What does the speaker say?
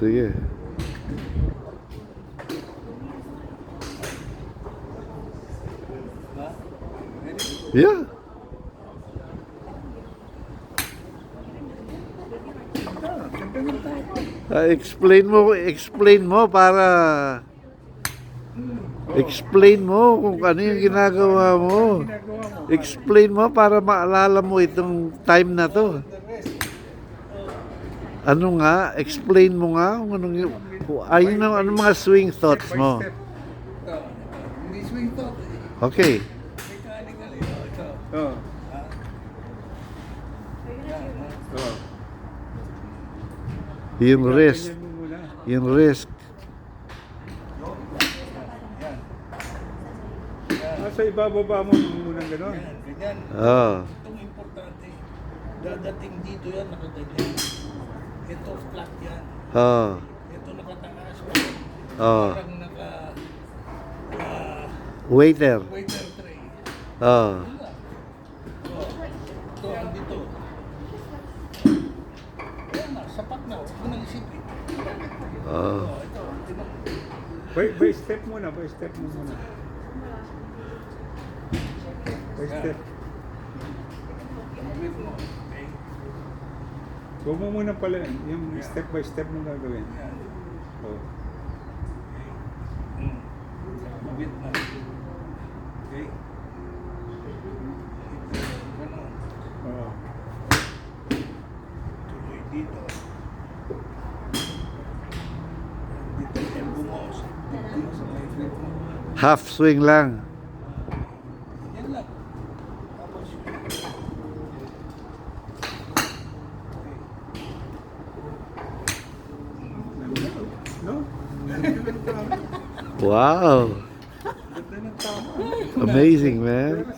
Sige. Yeah. Explain mo kung ano yung ginagawa mo. Explain mo para maalala mo itong time na to. Ano nga? Explain mo nga kung anong mga swing thoughts mo. Hindi swing thought. Okay. Mechanical ito. Oh. Oh. Yung risk. Ganyan mo muna. Yung risk. Sa ibababa mo muna gano'n. Ganyan. Oh. Itong importante. Dadating dito yan, nakaganyan. Ito, flat yan. Oh. Ito, nakataas. Oh. Parang Waiter. waiter tray. Oh. Ito, andito. Ayan na, sapat na. Huwag mo nang isipin. Oh. Ito, By step muna, by step mo muna. By step. Wait mo. Okay? Huwag mo muna pala, yung step by step mo gagawin. Yan. Oh. Mabit na. Okay? Ganon. Oo. Tuloy dito. Dito yung bumos. Dito sa may grip mo. Half swing lang. Yan lang. Tapos No? Wow. Ganda ng tama. Amazing, man.